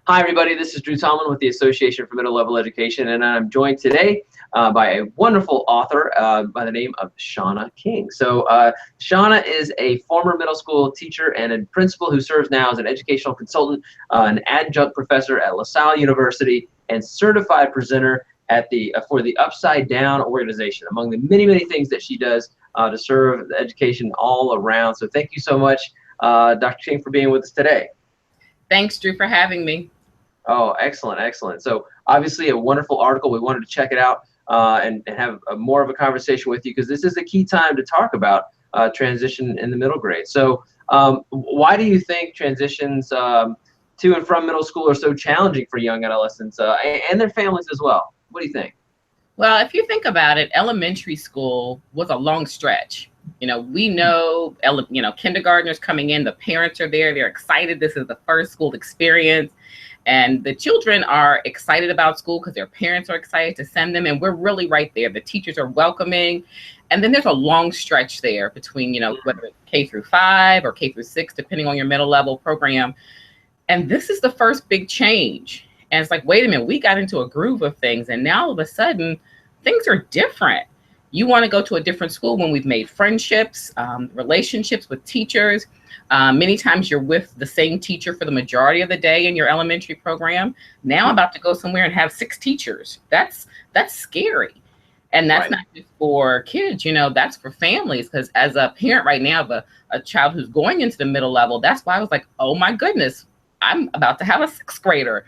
Hi, everybody. This is Drew Tomlin with the Association for Middle Level Education, and I'm joined today by a wonderful author by the name of Shauna King. So Shauna is a former middle school teacher and a principal who serves now as an educational consultant, an adjunct professor at LaSalle University, and certified presenter at for the Upside Down organization, among the many, many things that she does to serve the education all around. So thank you so much, Dr. King, for being with us today. Thanks, Drew, for having me. Oh, excellent, excellent. So obviously a wonderful article. We wanted to check it out and have more of a conversation with you because this is a key time to talk about transition in the middle grade. So why do you think transitions to and from middle school are so challenging for young adolescents and their families as well? What do you think? Well, if you think about it, elementary school was a long stretch. We know, kindergartners coming in, the parents are there, they're excited. This is the first school experience. And the children are excited about school because their parents are excited to send them. And we're really right there. The teachers are welcoming. And then there's a long stretch there between, whether it's K-5 or K-6, depending on your middle level program. And this is the first big change. And it's like, wait a minute, we got into a groove of things. And now all of a sudden, things are different. You want to go to a different school when we've made friendships, relationships with teachers. Many times you're with the same teacher for the majority of the day in your elementary program. Now I'm about to go somewhere and have 6 teachers. That's scary. And that's not just for kids, that's for families. Because as a parent right now of a child who's going into the middle level, that's why I was like, oh my goodness, I'm about to have a 6th grader.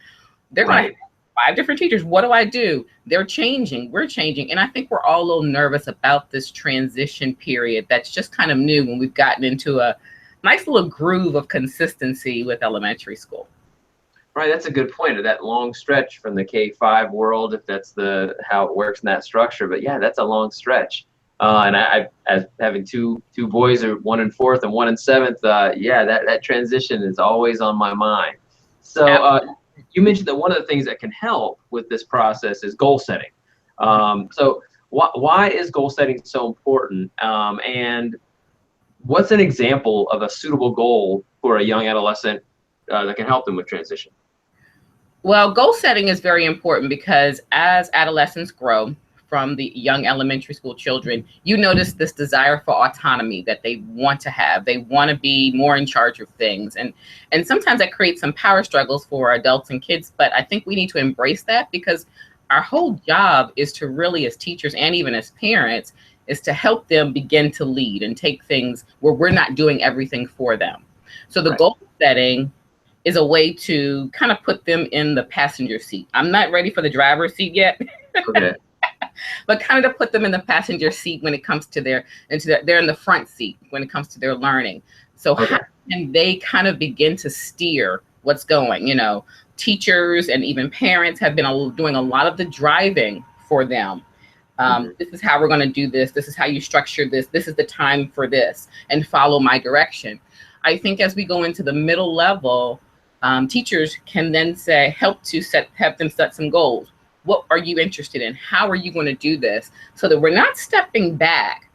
They're going to have 5 different teachers. What do I do? They're changing. We're changing. And I think we're all a little nervous about this transition period that's just kind of new when we've gotten into a nice little groove of consistency with elementary school. Right, that's a good point, of that long stretch from the K-5 world, if that's how it works in that structure. But yeah, that's a long stretch. And I as having two boys, one in 4th and one in 7th, yeah, that transition is always on my mind. So you mentioned that one of the things that can help with this process is goal setting. So why is goal setting so important? And what's an example of a suitable goal for a young adolescent that can help them with transition? Well, goal setting is very important because as adolescents grow, from the young elementary school children, you notice this desire for autonomy that they want to have. They want to be more in charge of things. And sometimes that creates some power struggles for adults and kids. But I think we need to embrace that because our whole job is to really, as teachers and even as parents, is to help them begin to lead and take things where we're not doing everything for them. So the goal setting is a way to kind of put them in the passenger seat. I'm not ready for the driver's seat yet. Okay. But kind of to put them in the passenger seat when it comes to they're in the front seat when it comes to their learning. So how can they kind of begin to steer what's going? Teachers and even parents have been doing a lot of the driving for them. This is how we're going to do this. This is how you structure this. This is the time for this, and follow my direction. I think as we go into the middle level, teachers can then help them set some goals. What are you interested in? How are you going to do this? So that we're not stepping back,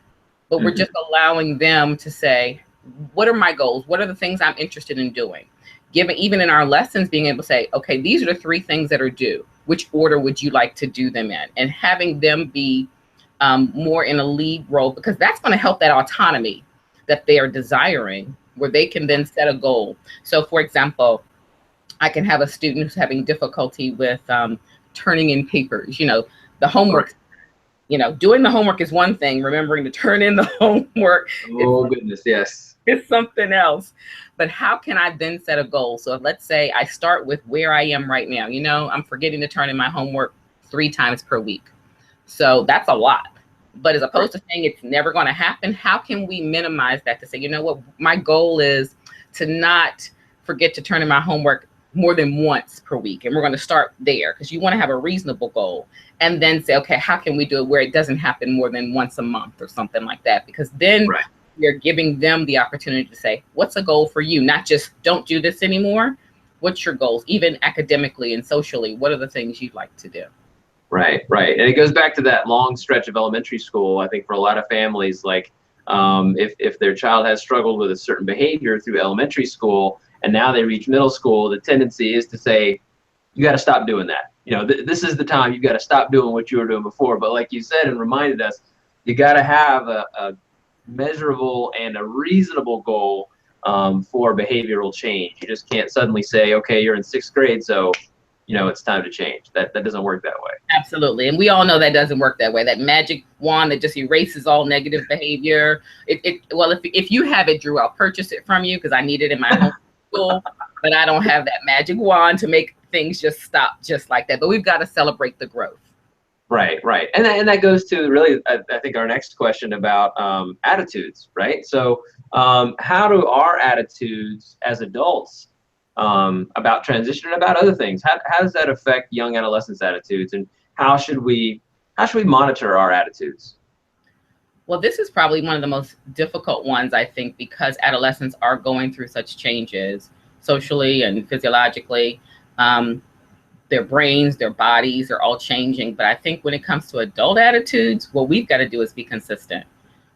but we're just allowing them to say, what are my goals? What are the things I'm interested in doing? Even in our lessons, being able to say, okay, these are the 3 things that are due. Which order would you like to do them in? And having them be more in a lead role, because that's going to help that autonomy that they are desiring, where they can then set a goal. So for example, I can have a student who's having difficulty with turning in papers, the homework, doing the homework is one thing, remembering to turn in the homework. Oh, goodness, yes. It's something else. But how can I then set a goal? So let's say I start with where I am right now. I'm forgetting to turn in my homework 3 times per week. So that's a lot. But as opposed to saying it's never going to happen, how can we minimize that to say, you know what, my goal is to not forget to turn in my homework more than once per week. And we're going to start there because you want to have a reasonable goal and then say, okay, how can we do it where it doesn't happen more than once a month or something like that? Because then you're giving them the opportunity to say, what's a goal for you? Not just don't do this anymore. What's your goals? Even academically and socially, what are the things you'd like to do? Right. And it goes back to that long stretch of elementary school. I think for a lot of families, like if their child has struggled with a certain behavior through elementary school, and now they reach middle school, the tendency is to say, you got to stop doing that. You know, this is the time you got to stop doing what you were doing before. But like you said and reminded us, you got to have a measurable and a reasonable goal for behavioral change. You just can't suddenly say, okay, you're in sixth grade, so you know it's time to change. That doesn't work that way. Absolutely, and we all know that doesn't work that way. That magic wand that just erases all negative behavior. Well, if you have it, Drew, I'll purchase it from you because I need it in my home school. But I don't have that magic wand to make things just stop just like that. But we've got to celebrate the growth. Right, right, and that goes to really, I think, our next question about attitudes, right? So, how do our attitudes as adults about transition and about other things, how does that affect young adolescents' attitudes, and how should we monitor our attitudes? Well, this is probably one of the most difficult ones, I think, because adolescents are going through such changes socially and physiologically. Their brains, their bodies are all changing. But I think when it comes to adult attitudes, what we've got to do is be consistent.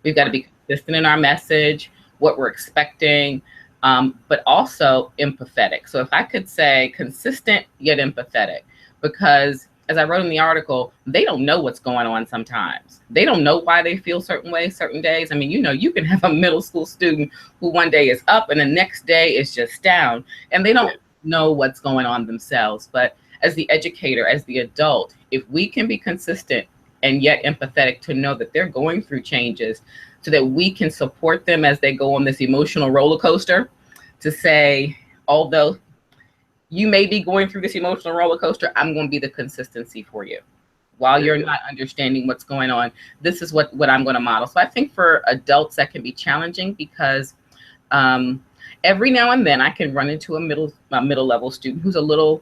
We've got to be consistent in our message, what we're expecting, but also empathetic. So if I could say consistent yet empathetic, because as I wrote in the article, they don't know what's going on sometimes. They don't know why they feel certain ways, certain days. I mean, you know, you can have a middle school student who one day is up and the next day is just down, and they don't know what's going on themselves. But as the educator, as the adult, if we can be consistent and yet empathetic to know that they're going through changes so that we can support them as they go on this emotional roller coaster, to say, although you may be going through this emotional roller coaster, I'm going to be the consistency for you. While you're not understanding what's going on, this is what I'm going to model. So I think for adults that can be challenging because every now and then I can run into a middle level student who's a little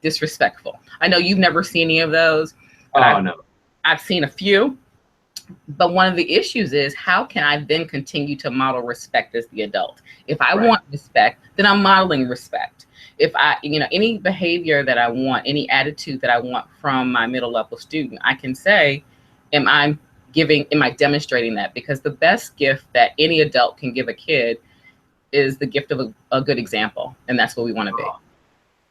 disrespectful. I know you've never seen any of those. Oh, no. I've seen a few. But one of the issues is, how can I then continue to model respect as the adult? If I want respect, then I'm modeling respect. If I, you know, any behavior that I want, any attitude that I want from my middle level student, I can say, am I demonstrating that? Because the best gift that any adult can give a kid is the gift of a good example. And that's what we want to be.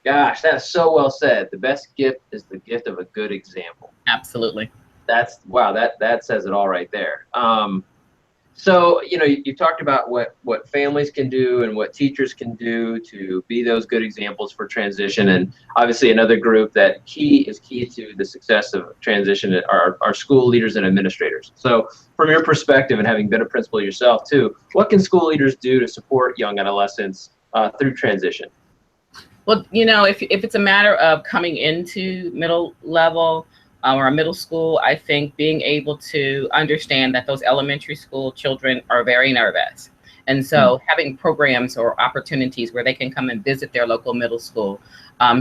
Gosh, that's so well said. The best gift is the gift of a good example. Absolutely. That's wow. That says it all right there. So you know, you talked about what families can do and what teachers can do to be those good examples for transition, and obviously another group that is key to the success of transition are school leaders and administrators. So from your perspective and having been a principal yourself too, what can school leaders do to support young adolescents through transition? Well, you know, if it's a matter of coming into middle level or middle school, I think being able to understand that those elementary school children are very nervous. And so having programs or opportunities where they can come and visit their local middle school,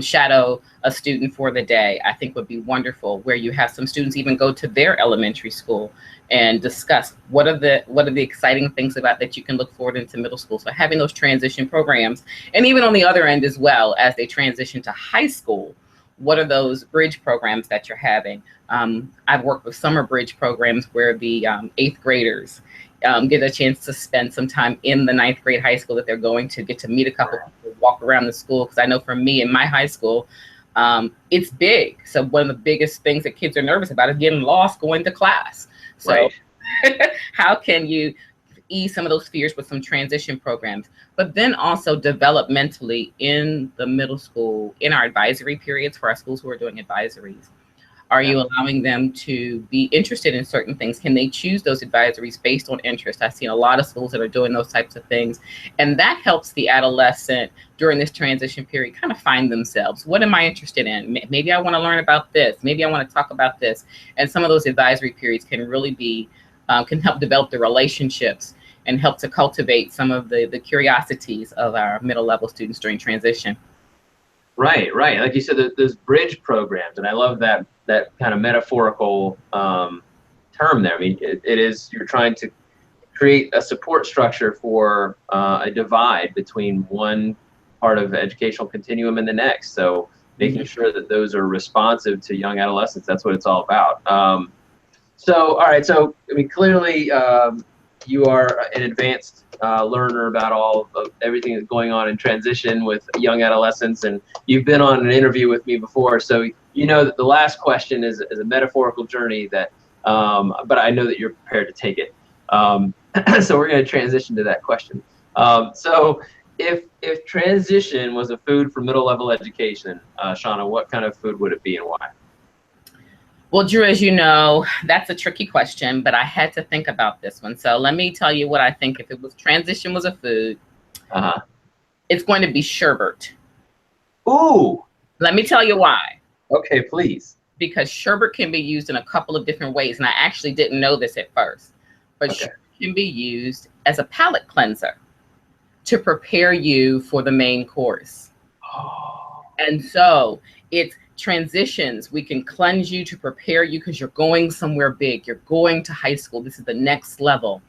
shadow a student for the day, I think would be wonderful, where you have some students even go to their elementary school and discuss what are the exciting things about that you can look forward into middle school. So having those transition programs, and even on the other end as well, as they transition to high school, what are those bridge programs that you're having? I've worked with summer bridge programs where the 8th graders get a chance to spend some time in the 9th grade high school that they're going to, get to meet a couple people, walk around the school. Because I know for me in my high school, it's big. So one of the biggest things that kids are nervous about is getting lost going to class. So how can you ease some of those fears with some transition programs, but then also developmentally in the middle school, in our advisory periods for our schools who are doing advisories? Are you allowing them to be interested in certain things? Can they choose those advisories based on interest? I've seen a lot of schools that are doing those types of things. And that helps the adolescent during this transition period kind of find themselves. What am I interested in? Maybe I want to learn about this. Maybe I want to talk about this. And some of those advisory periods can really be, can help develop the relationships and help to cultivate some of the curiosities of our middle level students during transition. Right, right. Like you said, there's bridge programs, and I love that kind of metaphorical term there. I mean, it is, you're trying to create a support structure for a divide between one part of the educational continuum and the next. So making sure that those are responsive to young adolescents, that's what it's all about. So, all right. So, I mean, clearly, you are an advanced learner about all of everything that's going on in transition with young adolescents, and you've been on an interview with me before, so you know that the last question is a metaphorical journey that, but I know that you're prepared to take it. So we're going to transition to that question. So if transition was a food for middle level education, Shauna, what kind of food would it be and why? Well, Drew, as you know, that's a tricky question, but I had to think about this one. So let me tell you what I think. If it was transition was a food, it's going to be sherbet. Ooh. Let me tell you why. Okay, please. Because sherbet can be used in a couple of different ways, and I actually didn't know this at first. But sherbet can be used as a palate cleanser to prepare you for the main course. Oh. And so it's transitions. We can cleanse you to prepare you because you're going somewhere big. You're going to high school. This is the next level.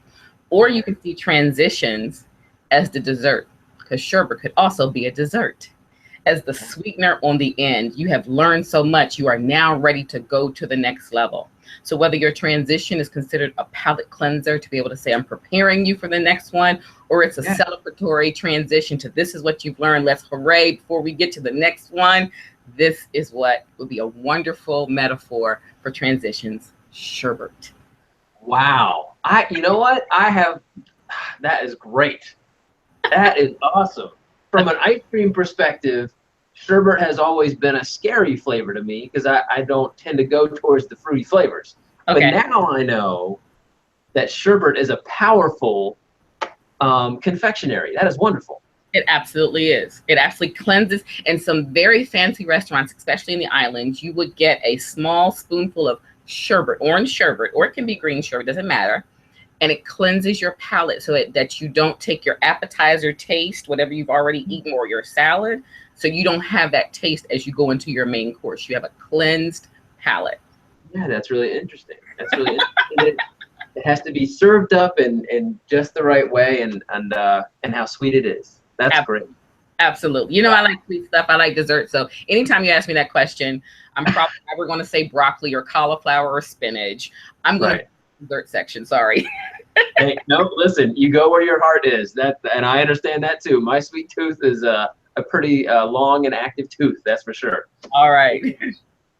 Or you can see transitions as the dessert, because sherbet could also be a dessert. As the sweetener on the end, you have learned so much. You are now ready to go to the next level. So whether your transition is considered a palate cleanser to be able to say, I'm preparing you for the next one, or it's a celebratory transition to this is what you've learned. Let's hooray before we get to the next one. This is what would be a wonderful metaphor for transitions, sherbet. Wow. You know what? That is great. That is awesome. From an ice cream perspective, sherbet has always been a scary flavor to me because I don't tend to go towards the fruity flavors. Okay. But now I know that sherbet is a powerful confectionery. That is wonderful. It absolutely is. It actually cleanses. In some very fancy restaurants, especially in the islands, you would get a small spoonful of sherbet, orange sherbet, or it can be green sherbet, doesn't matter. And it cleanses your palate so that you don't take your appetizer taste, whatever you've already eaten, or your salad. So you don't have that taste as you go into your main course. You have a cleansed palate. Yeah, that's really interesting. That's really interesting. It has to be served up in just the right way, and how sweet it is. That's great. Absolutely. You know, I like sweet stuff. I like dessert. So anytime you ask me that question, I'm probably never going to say broccoli or cauliflower or spinach. I'm going to dessert section. Sorry. Hey, no, listen, you go where your heart is. And I understand that too. My sweet tooth is a pretty long and active tooth. That's for sure. All right.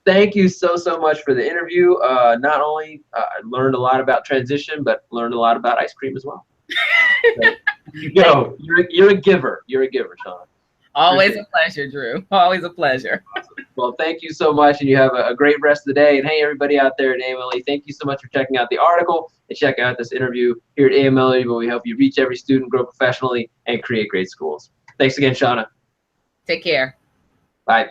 Thank you so much for the interview. Not only learned a lot about transition, but learned a lot about ice cream as well. You're a giver. You're a giver, Shauna. Always a pleasure, Drew. Always a pleasure. Awesome. Well, thank you so much, and you have a great rest of the day. And hey, everybody out there at AMLE, thank you so much for checking out the article and check out this interview here at AMLE, where we help you reach every student, grow professionally, and create great schools. Thanks again, Shauna. Take care. Bye.